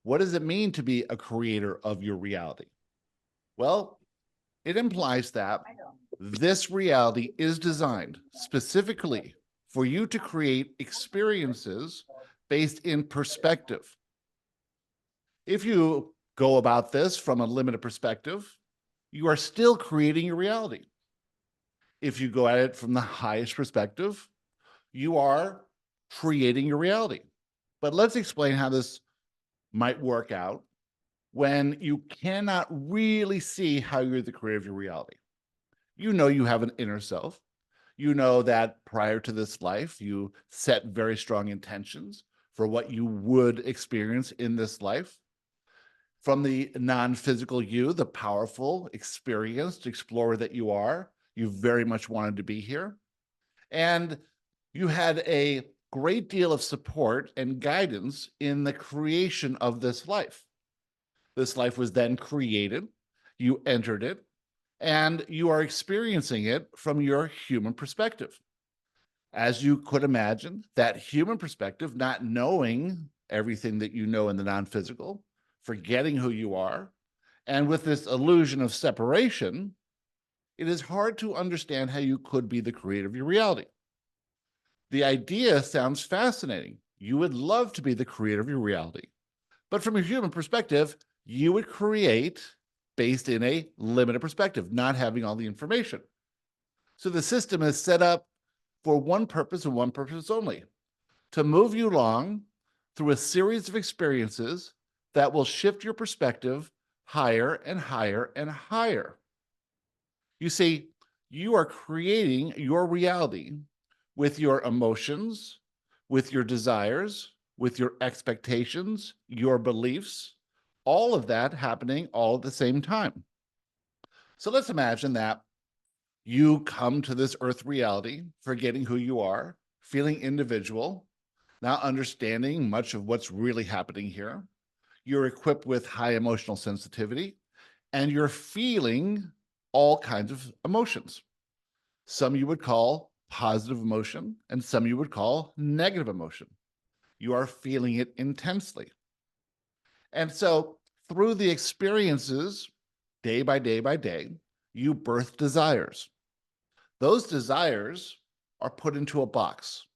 What does it mean to be a creator of your reality? Well, it implies that this reality is designed specifically for you to create experiences based in perspective. If you go about this from a limited perspective, you are still creating your reality. If you go at it from the highest perspective, you are creating your reality. But let's explain how this might work out when you cannot really see how you're the creator of your reality. You know you have an inner self. You know that prior to this life, you set very strong intentions for what you would experience in this life. From the non-physical you, the powerful, experienced explorer that you are, you very much wanted to be here. And you had a great deal of support and guidance in the creation of this life. This life was then created, you entered it, and you are experiencing it from your human perspective. As you could imagine, that human perspective, not knowing everything that you know in the non-physical, forgetting who you are, and with this illusion of separation, it is hard to understand how you could be the creator of your reality. The idea sounds fascinating. You would love to be the creator of your reality. But from a human perspective, you would create based in a limited perspective, not having all the information. So the system is set up for one purpose and one purpose only, to move you along through a series of experiences that will shift your perspective higher and higher and higher. You see, you are creating your reality with your emotions, with your desires, with your expectations, your beliefs, all of that happening all at the same time. So let's imagine that you come to this earth reality, forgetting who you are, feeling individual, not understanding much of what's really happening here. You're equipped with high emotional sensitivity, and you're feeling all kinds of emotions. Some you would call positive emotion, and some you would call negative emotion. You are feeling it intensely. And so through the experiences, day by day by day, you birth desires. Those desires are put into a box.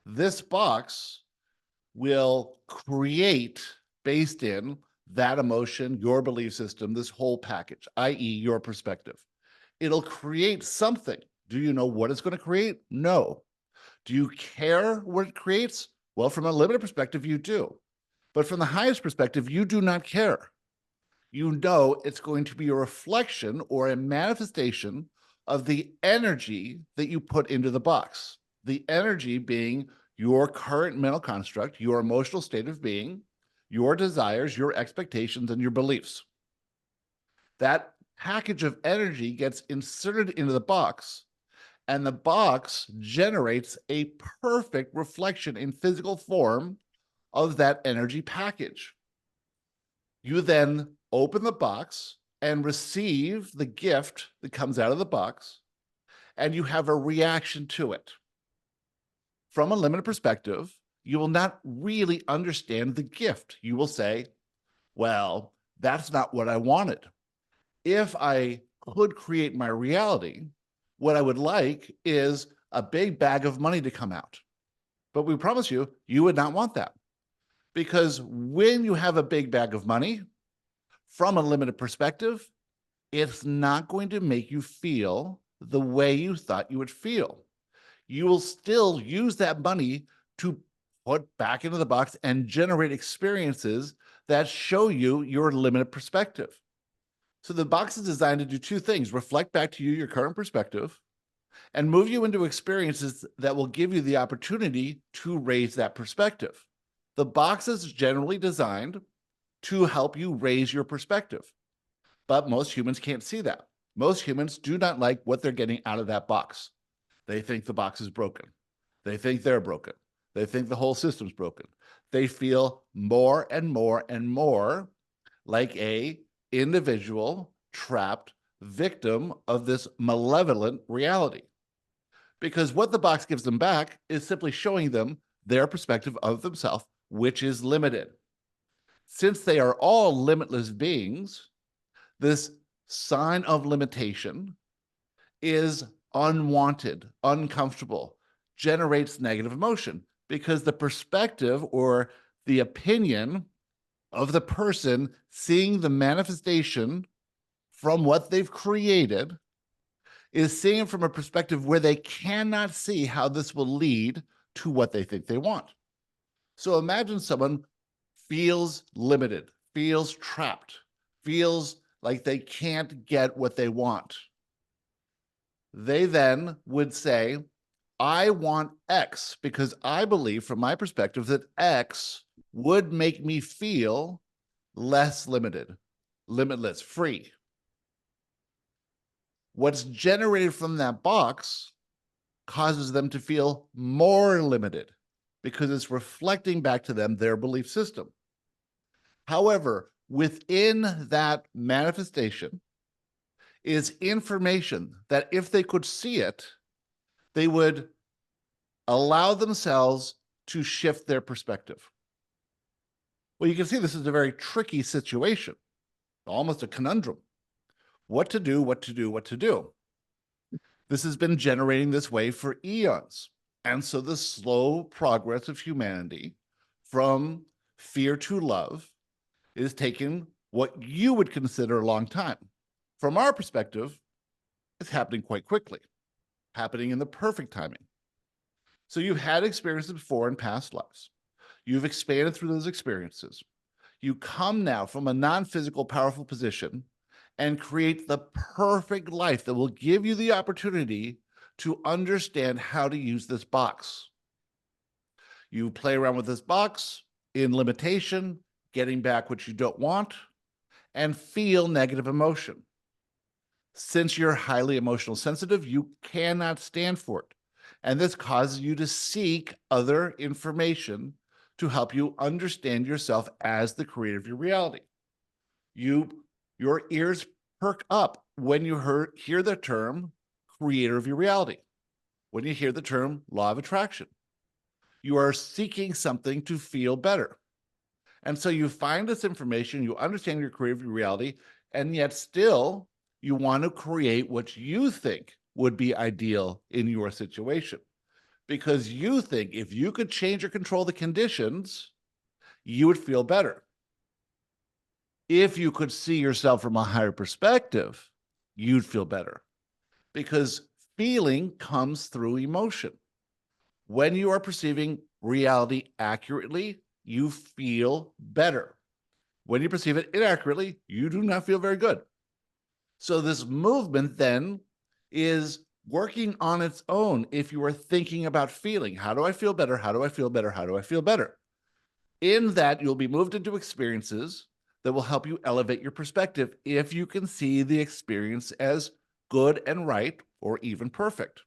This box will create, based in that emotion, your belief system, this whole package, i.e., your perspective. It'll create something. Do you know what it's going to create? No. Do you care what it creates? Well, from a limited perspective, you do. But from the highest perspective, you do not care. You know it's going to be a reflection or a manifestation of the energy that you put into the box. The energy being your current mental construct, your emotional state of being, your desires, your expectations, and your beliefs. That package of energy gets inserted into the box, and the box generates a perfect reflection in physical form of that energy package. You then open the box and receive the gift that comes out of the box, and you have a reaction to it. From a limited perspective, you will not really understand the gift. You will say, well, that's not what I wanted. If I could create my reality, what I would like is a big bag of money to come out. But we promise you, you would not want that. Because when you have a big bag of money, from a limited perspective, it's not going to make you feel the way you thought you would feel. You will still use that money to put back into the box and generate experiences that show you your limited perspective. So the box is designed to do two things: reflect back to you your current perspective and move you into experiences that will give you the opportunity to raise that perspective. The box is generally designed to help you raise your perspective, but most humans can't see that. Most humans do not like what they're getting out of that box. They think the box is broken. They think they're broken. They think the whole system's broken. They feel more and more and more like a individual trapped victim of this malevolent reality. Because what the box gives them back is simply showing them their perspective of themselves, which is limited. Since they are all limitless beings, this sign of limitation is unwanted, uncomfortable, generates negative emotion because the perspective or the opinion of the person seeing the manifestation from what they've created is seeing from a perspective where they cannot see how this will lead to what they think they want. So imagine someone feels limited, feels trapped, feels like they can't get what they want. They then would say, I want X because I believe, from my perspective, that X would make me feel less limited, limitless, free. What's generated from that box causes them to feel more limited because it's reflecting back to them their belief system. However, within that manifestation is information that if they could see it, they would allow themselves to shift their perspective. Well, you can see this is a very tricky situation, almost a conundrum. What to do, what to do, what to do. This has been generating this way for eons. And so the slow progress of humanity from fear to love is taking what you would consider a long time. From our perspective, it's happening quite quickly, happening in the perfect timing. So you've had experiences before in past lives. You've expanded through those experiences. You come now from a non-physical, powerful position and create the perfect life that will give you the opportunity to understand how to use this box. You play around with this box in limitation, getting back what you don't want, and feel negative emotion. Since you're highly emotional sensitive, you cannot stand for it. And this causes you to seek other information to help you understand yourself as the creator of your reality. Your ears perk up when you hear the term creator of your reality, when you hear the term law of attraction. You are seeking something to feel better. And so you find this information, you understand your creator of your reality, and yet still you want to create what you think would be ideal in your situation. Because you think if you could change or control the conditions, you would feel better. If you could see yourself from a higher perspective, you'd feel better. Because feeling comes through emotion. When you are perceiving reality accurately, you feel better. When you perceive it inaccurately, you do not feel very good. So this movement then is working on its own. If you are thinking about feeling, how do I feel better? How do I feel better? How do I feel better? In that, you'll be moved into experiences that will help you elevate your perspective if you can see the experience as good and right or even perfect.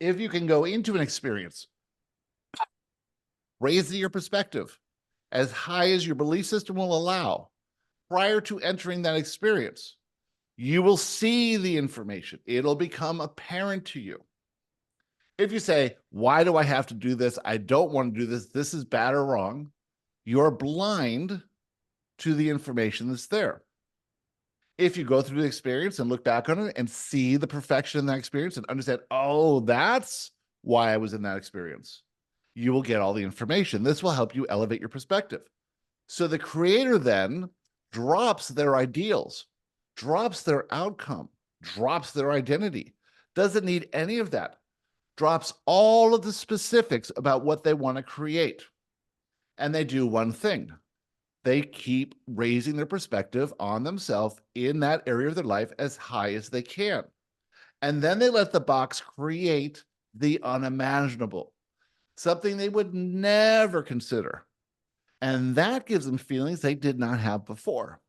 If you can go into an experience, raising your perspective as high as your belief system will allow prior to entering that experience, you will see the information. It'll become apparent to you. If you say, why do I have to do this? I don't want to do this. This is bad or wrong. You're blind to the information that's there. If you go through the experience and look back on it and see the perfection in that experience and understand, oh, that's why I was in that experience, you will get all the information. This will help you elevate your perspective. So the creator then drops their ideals, drops their outcome, drops their identity, doesn't need any of that, drops all of the specifics about what they want to create. And they do one thing. They keep raising their perspective on themselves in that area of their life as high as they can. And then they let the box create the unimaginable, something they would never consider. And that gives them feelings they did not have before.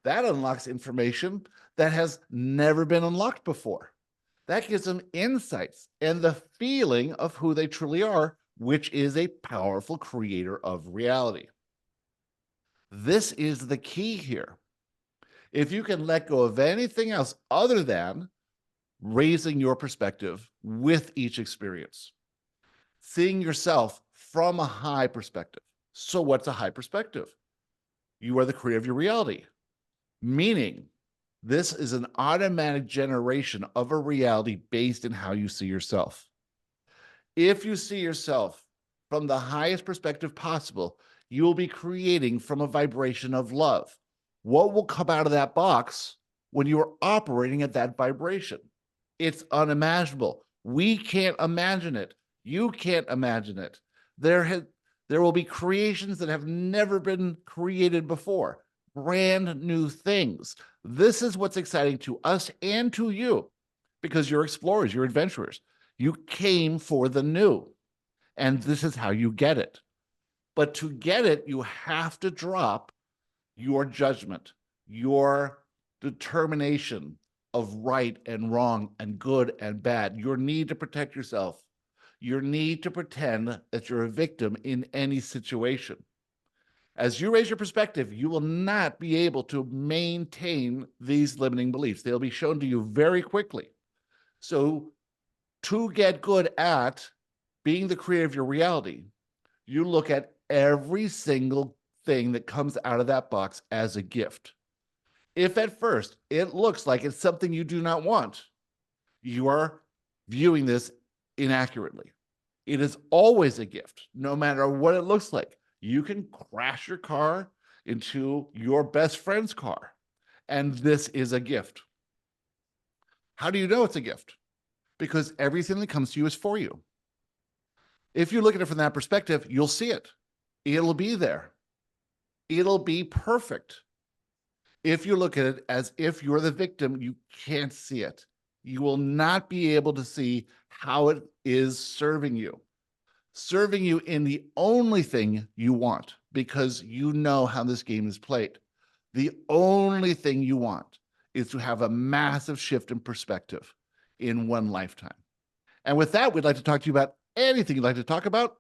That unlocks information that has never been unlocked before. That gives them insights and the feeling of who they truly are, which is a powerful creator of reality. This is the key here. If you can let go of anything else other than raising your perspective with each experience, seeing yourself from a high perspective. So what's a high perspective? You are the creator of your reality, meaning this is an automatic generation of a reality based in how you see yourself. If you see yourself from the highest perspective possible, you will be creating from a vibration of love. What will come out of that box when you are operating at that vibration? It's unimaginable. We can't imagine it. You can't imagine it. There will be creations that have never been created before, brand new things. This is what's exciting to us and to you because you're explorers, you're adventurers. You came for the new, and this is how you get it. But to get it, you have to drop your judgment, your determination of right and wrong and good and bad, your need to protect yourself, your need to pretend that you're a victim in any situation. As you raise your perspective, you will not be able to maintain these limiting beliefs. They'll be shown to you very quickly. So to get good at being the creator of your reality, you look at every single thing that comes out of that box as a gift. If at first it looks like it's something you do not want, you are viewing this inaccurately. It is always a gift, no matter what it looks like. You can crash your car into your best friend's car, and this is a gift. How do you know it's a gift? Because everything that comes to you is for you. If you look at it from that perspective, you'll see it. It'll be there. It'll be perfect. If you look at it as if you're the victim, you can't see it. You will not be able to see how it is serving you in the only thing you want, because you know how this game is played. The only thing you want is to have a massive shift in perspective in one lifetime. And with that, we'd like to talk to you about anything you'd like to talk about.